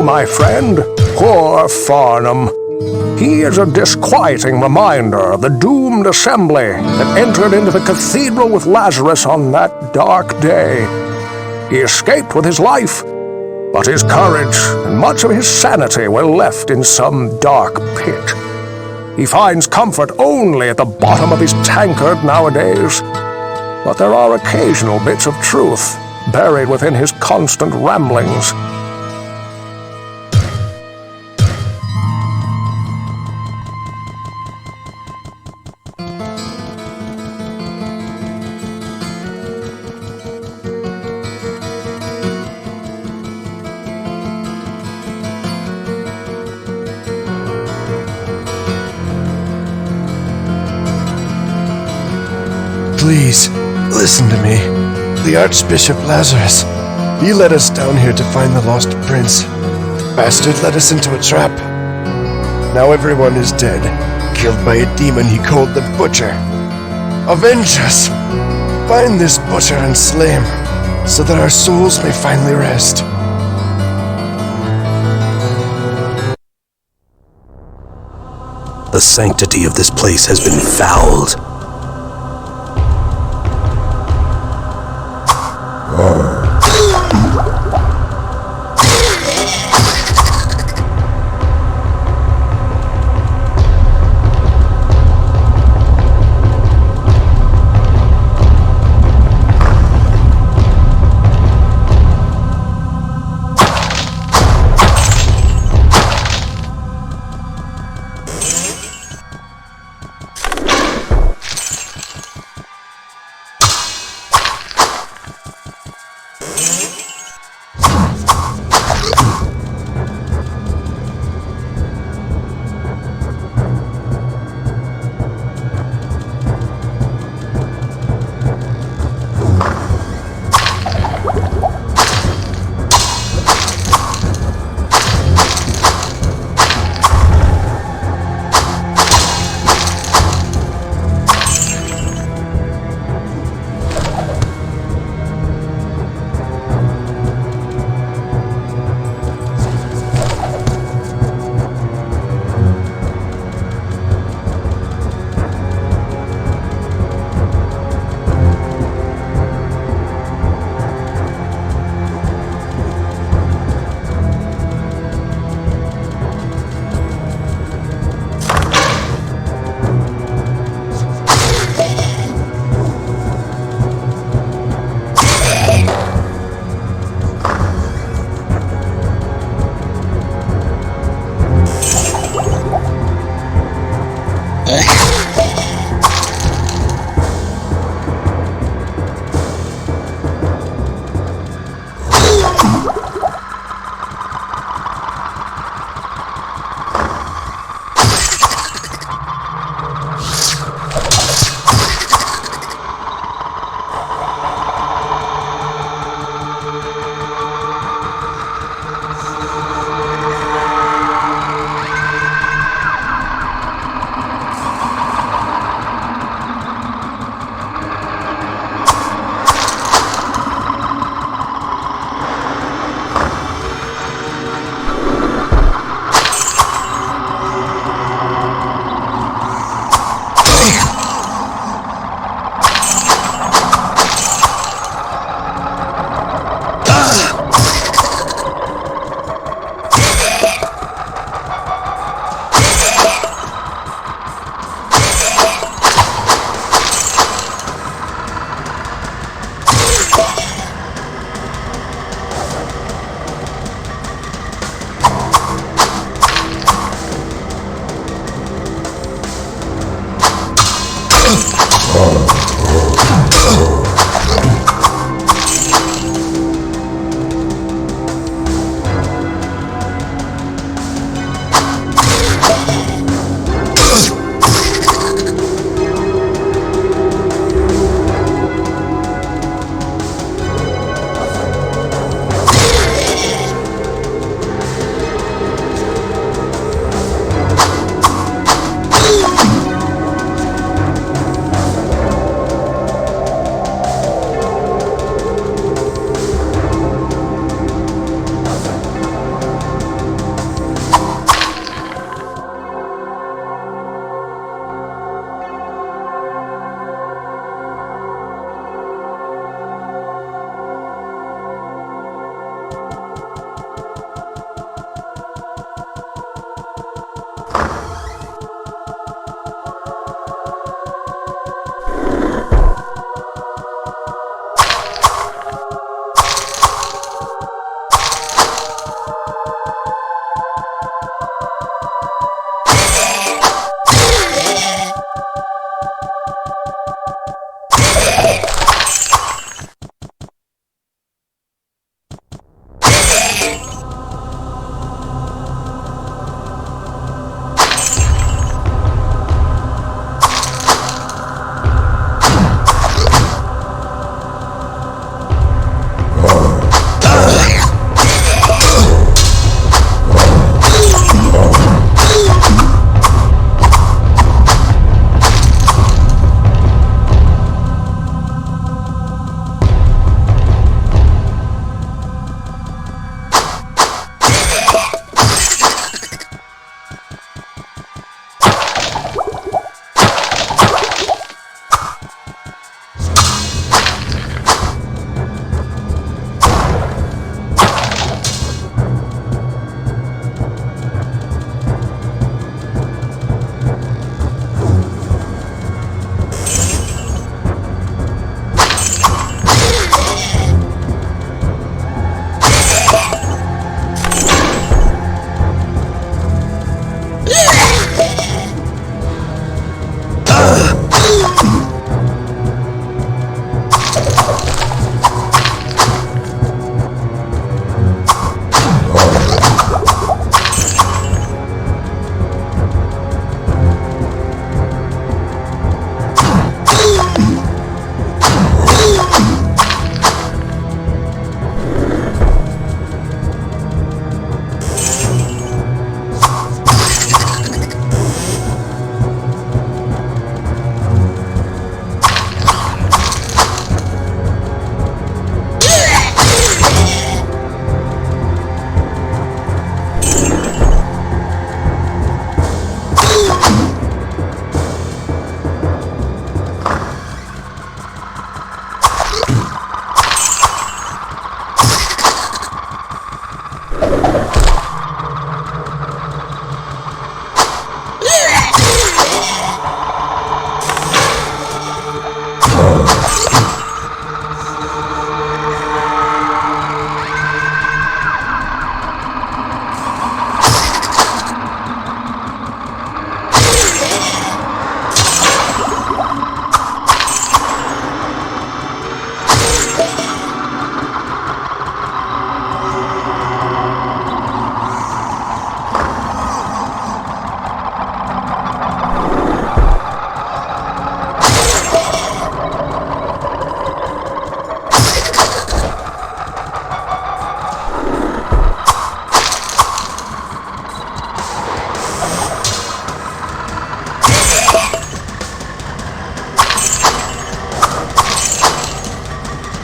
know, my friend. Poor Farnham. He is a disquieting reminder of the doomed assembly that entered into the cathedral with Lazarus on that dark day. He escaped with his life, but his courage and much of his sanity were left in some dark pit. He finds comfort only at the bottom of his tankard nowadays, but there are occasional bits of truth buried within his constant ramblings. Please, listen to me. The Archbishop Lazarus. He led us down here to find the lost prince. The bastard led us into a trap. Now everyone is dead, killed by a demon he called the Butcher. Avenge us! Find this Butcher and slay him, so that our souls may finally rest. The sanctity of this place has been fouled.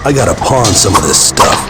I gotta pawn some of this stuff.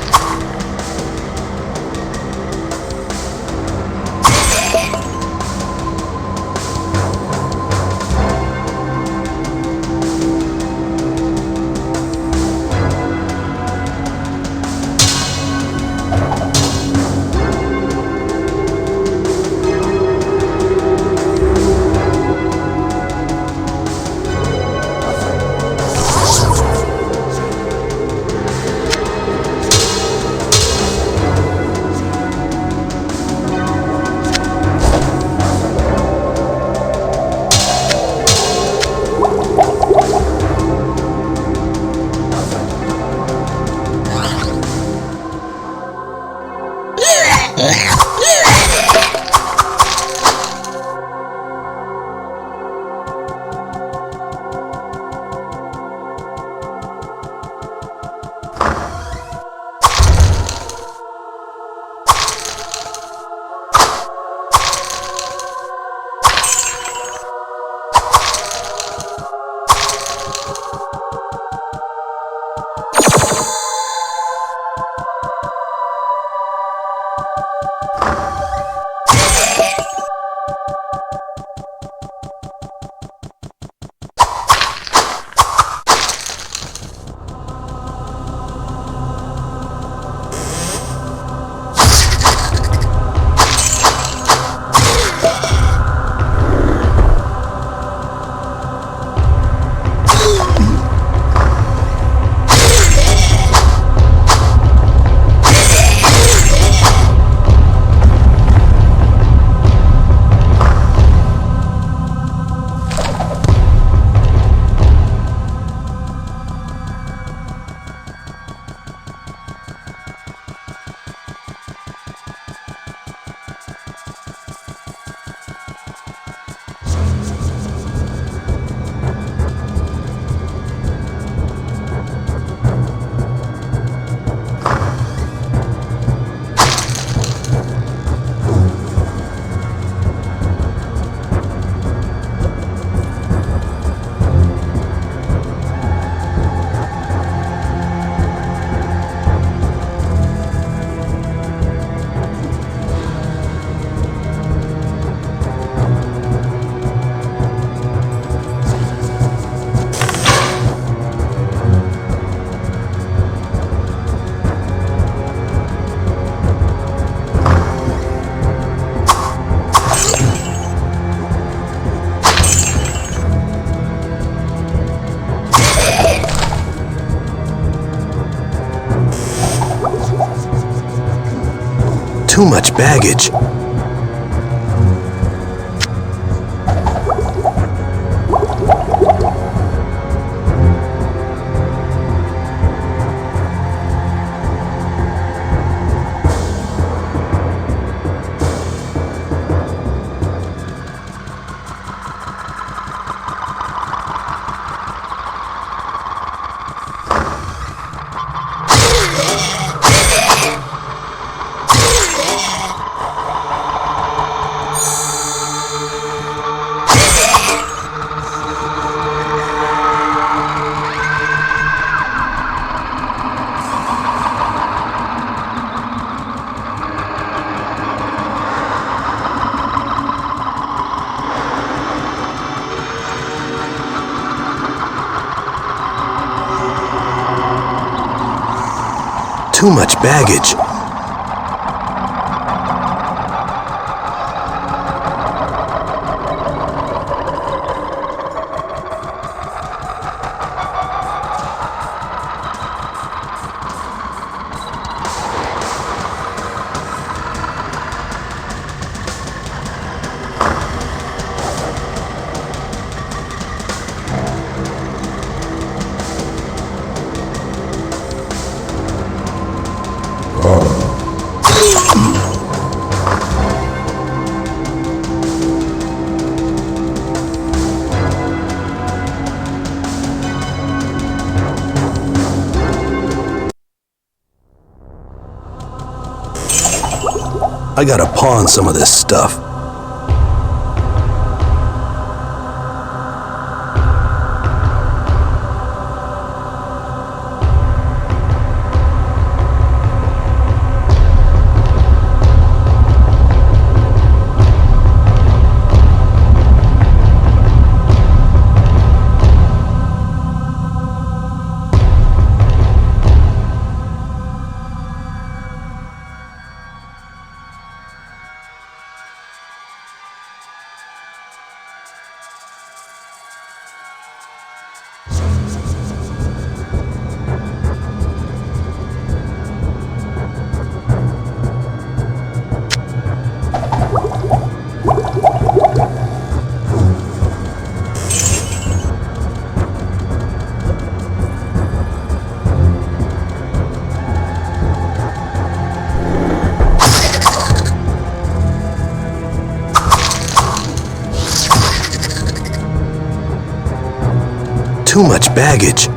Too much baggage. Too much baggage. I gotta pawn some of this stuff. too much baggage.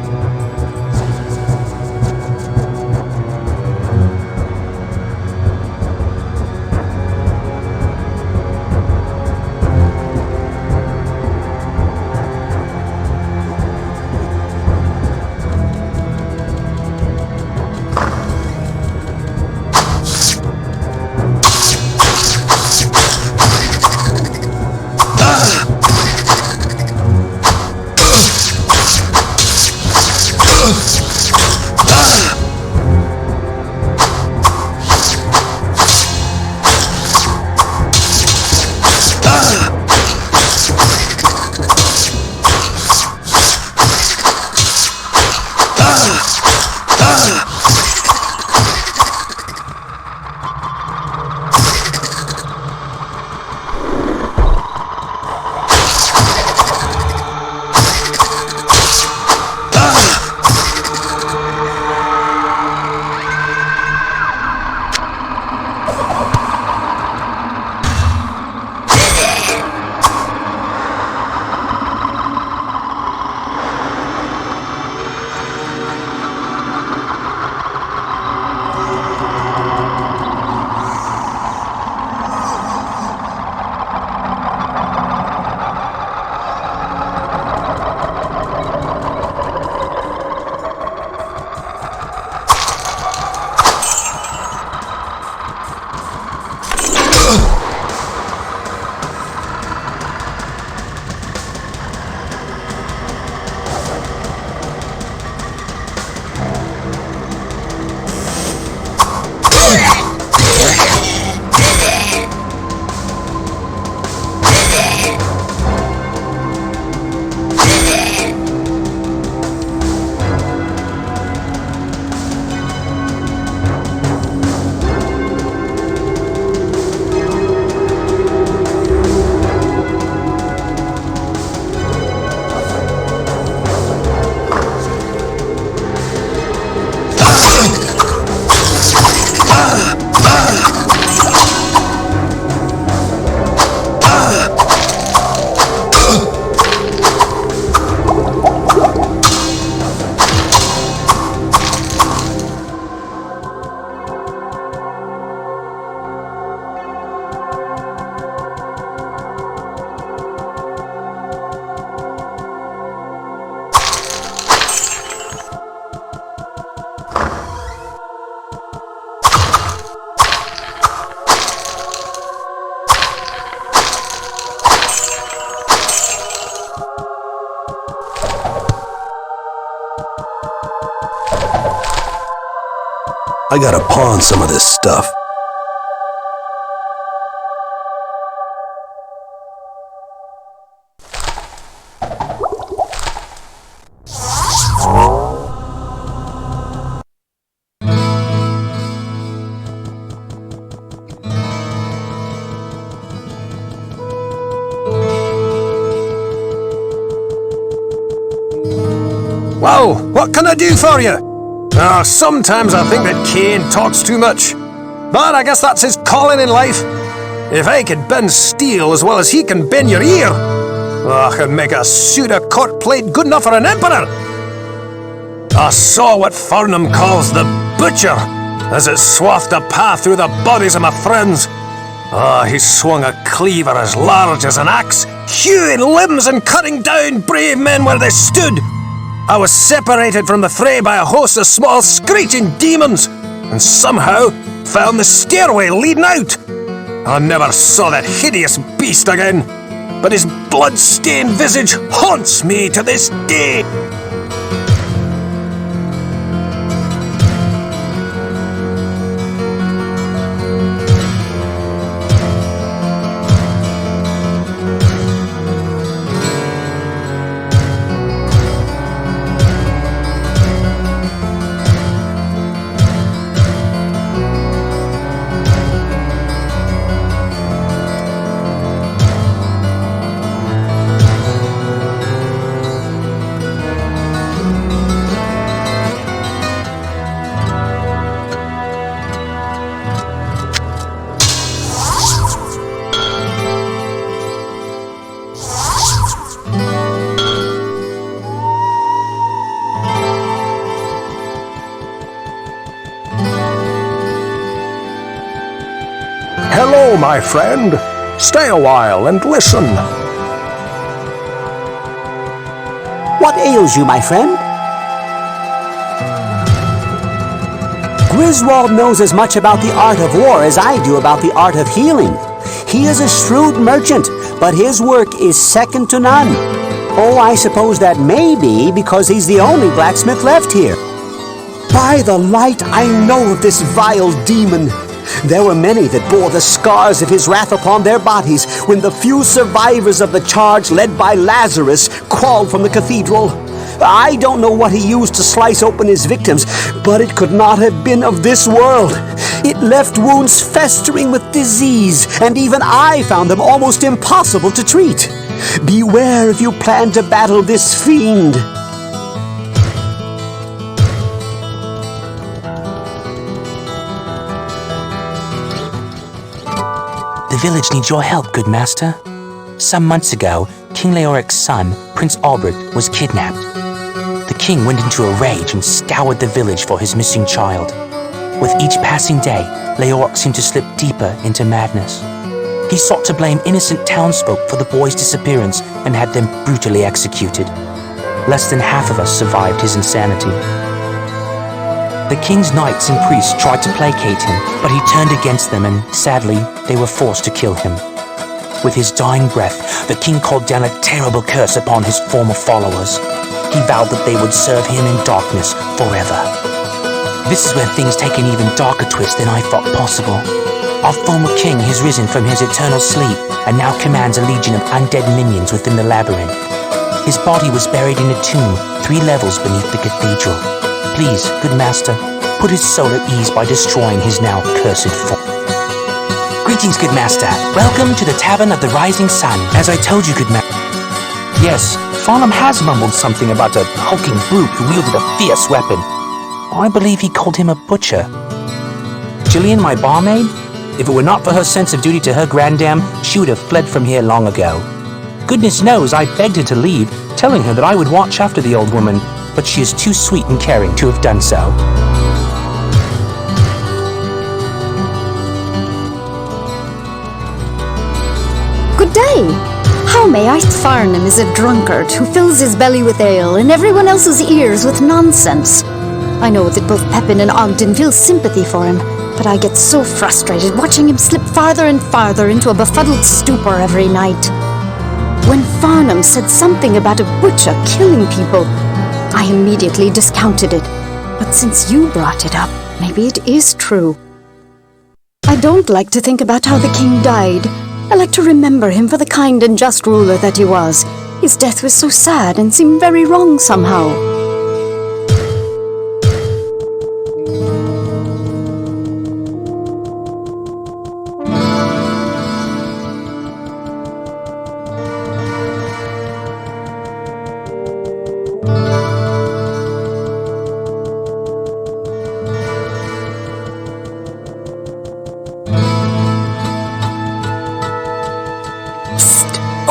I gotta pawn some of this stuff. Whoa, what can I do for you? Sometimes I think that Kane talks too much. But I guess that's his calling in life. If I could bend steel as well as he can bend your ear, I could make a suit of court plate good enough for an emperor. I saw what Farnham calls the butcher as it swathed a path through the bodies of my friends. He swung a cleaver as large as an axe, hewing limbs and cutting down brave men where they stood. I was separated from the fray by a host of small screeching demons, and somehow found the stairway leading out. I never saw that hideous beast again, but his blood-stained visage haunts me to this day. No, my friend. Stay a while and listen. What ails you, my friend? Griswold knows as much about the art of war as I do about the art of healing. He is a shrewd merchant, but his work is second to none. Oh, I suppose that may be because he's the only blacksmith left here. By the light, I know of this vile demon. There were many that bore the scars of his wrath upon their bodies when the few survivors of the charge led by Lazarus crawled from the cathedral. I don't know what he used to slice open his victims, but it could not have been of this world. It left wounds festering with disease, and even I found them almost impossible to treat. Beware if you plan to battle this fiend. The village needs your help, good master. Some months ago, King Leoric's son, Prince Albert, was kidnapped. The king went into a rage and scoured the village for his missing child. With each passing day, Leoric seemed to slip deeper into madness. He sought to blame innocent townsfolk for the boy's disappearance and had them brutally executed. Less than half of us survived his insanity. The king's knights and priests tried to placate him, but he turned against them and, sadly, they were forced to kill him. With his dying breath, the king called down a terrible curse upon his former followers. He vowed that they would serve him in darkness forever. This is where things take an even darker twist than I thought possible. Our former king has risen from his eternal sleep and now commands a legion of undead minions within the labyrinth. His body was buried in a tomb 3 levels beneath the cathedral. Please, good master, put his soul at ease by destroying his now cursed form. Greetings, good master. Welcome to the Tavern of the Rising Sun. As I told you, good master. Yes, Farnham has mumbled something about a hulking brute who wielded a fierce weapon. I believe he called him a butcher. Gillian, my barmaid? If it were not for her sense of duty to her grandam, she would have fled from here long ago. Goodness knows I begged her to leave, telling her that I would watch after the old woman, but she is too sweet and caring to have done so. Good day. How may I? Farnham is a drunkard who fills his belly with ale and everyone else's ears with nonsense. I know that both Pepin and Ogden feel sympathy for him, but I get so frustrated watching him slip farther and farther into a befuddled stupor every night. When Farnham said something about a butcher killing people, I immediately discounted it. But since you brought it up, maybe it is true. I don't like to think about how the king died. I like to remember him for the kind and just ruler that he was. His death was so sad and seemed very wrong somehow.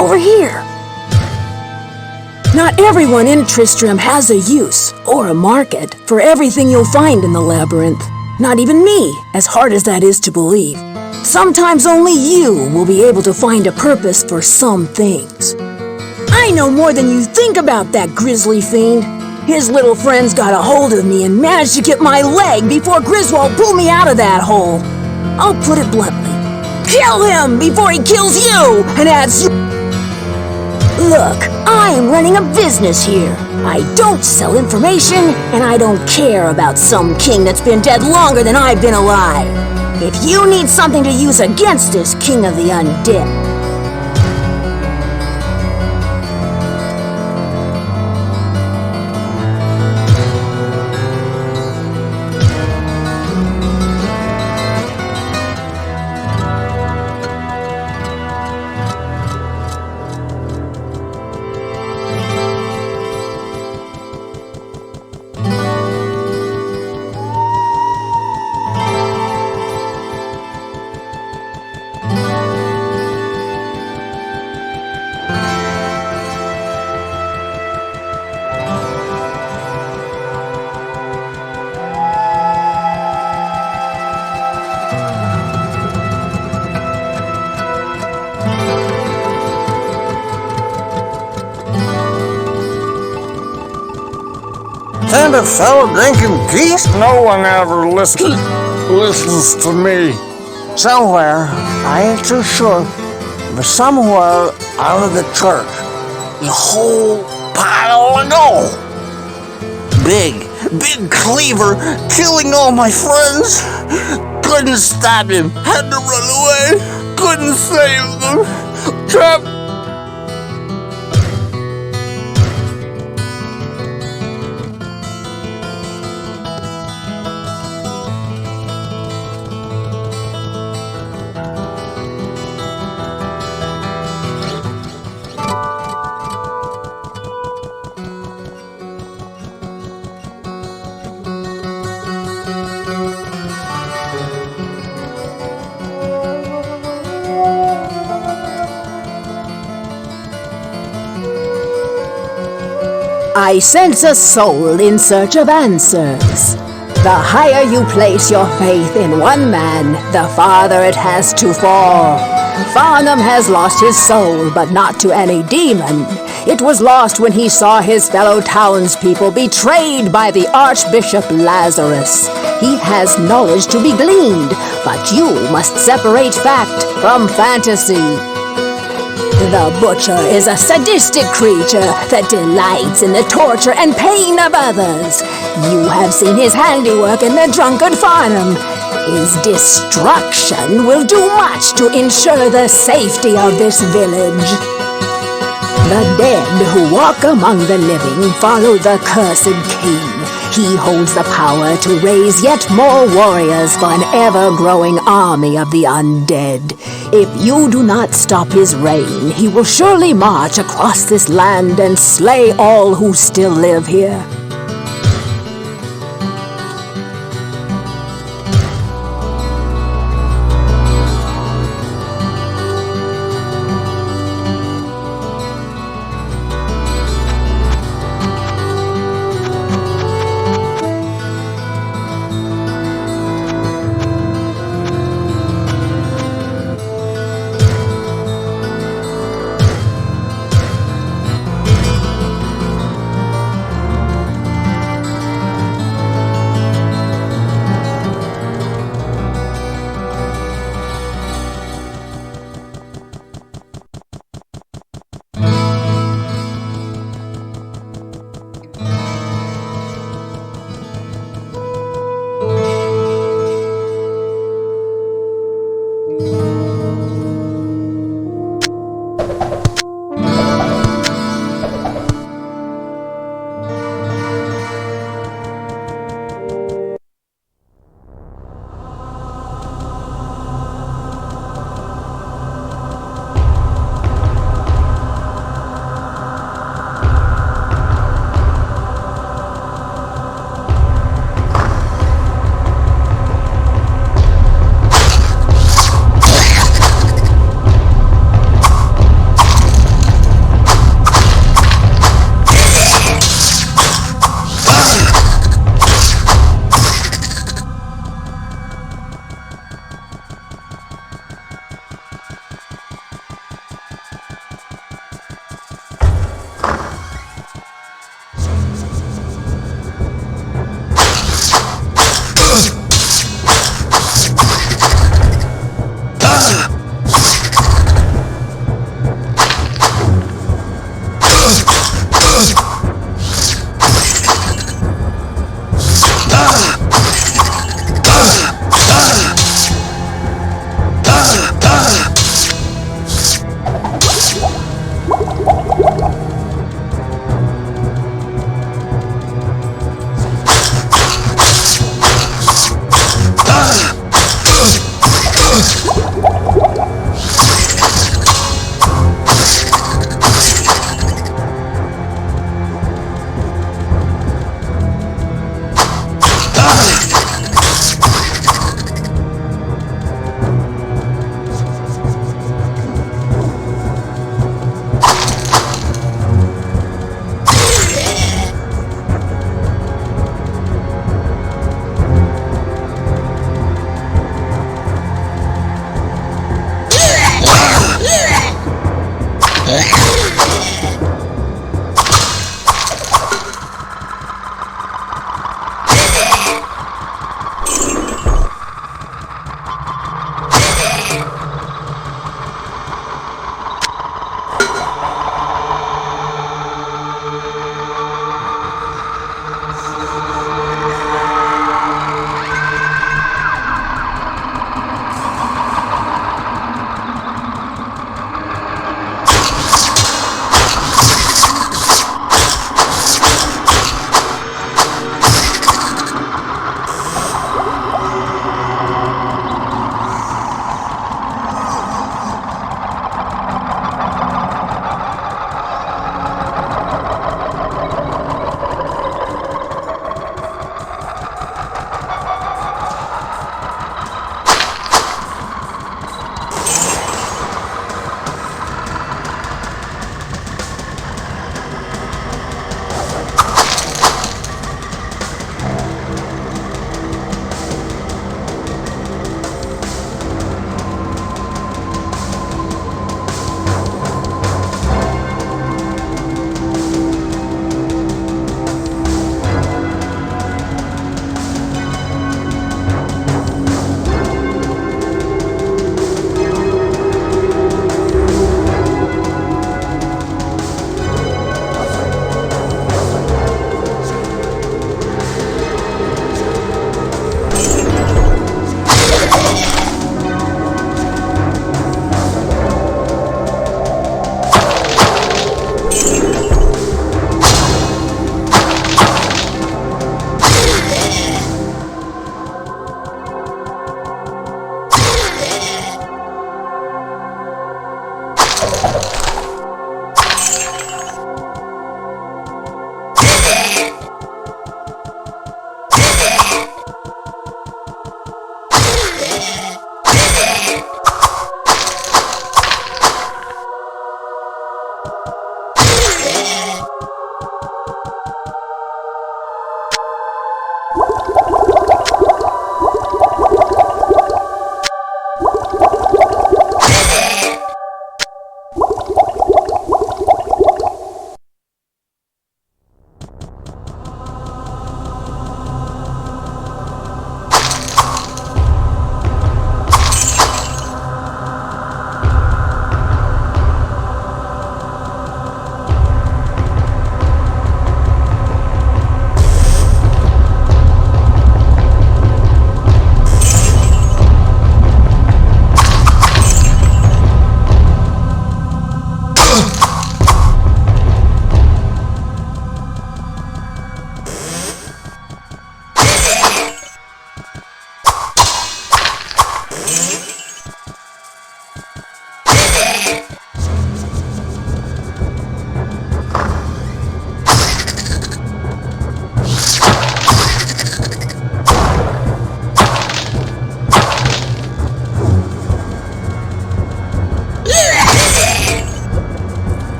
Over here! Not everyone in Tristram has a use or a market for everything you'll find in the labyrinth. Not even me, as hard as that is to believe. Sometimes only you will be able to find a purpose for some things. I know more than you think about that grisly fiend. His little friends got a hold of me and managed to get my leg before Griswold pulled me out of that hole. I'll put it bluntly. Kill him before he kills you and adds you. Look, I am running a business here. I don't sell information, and I don't care about some king that's been dead longer than I've been alive. If you need something to use against this king of the undead, kind of fellow drinking peace? No one ever listens to me. Somewhere, I ain't too sure, but somewhere out of the church, the whole pile of gold. Big cleaver killing all my friends. Couldn't stop him. Had to run away. Couldn't save them. Trapped. I sense a soul in search of answers. The higher you place your faith in one man, the farther it has to fall. Farnham has lost his soul, but not to any demon. It was lost when he saw his fellow townspeople betrayed by the Archbishop Lazarus. He has knowledge to be gleaned, but you must separate fact from fantasy. The butcher is a sadistic creature that delights in the torture and pain of others. You have seen his handiwork in the drunkard Farnham. His destruction will do much to ensure the safety of this village. The dead who walk among the living follow the cursed king. He holds the power to raise yet more warriors for an ever-growing army of the undead. If you do not stop his reign, he will surely march across this land and slay all who still live here.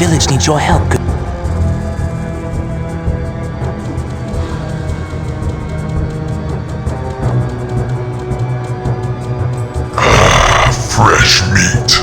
village needs your help, good... Fresh meat.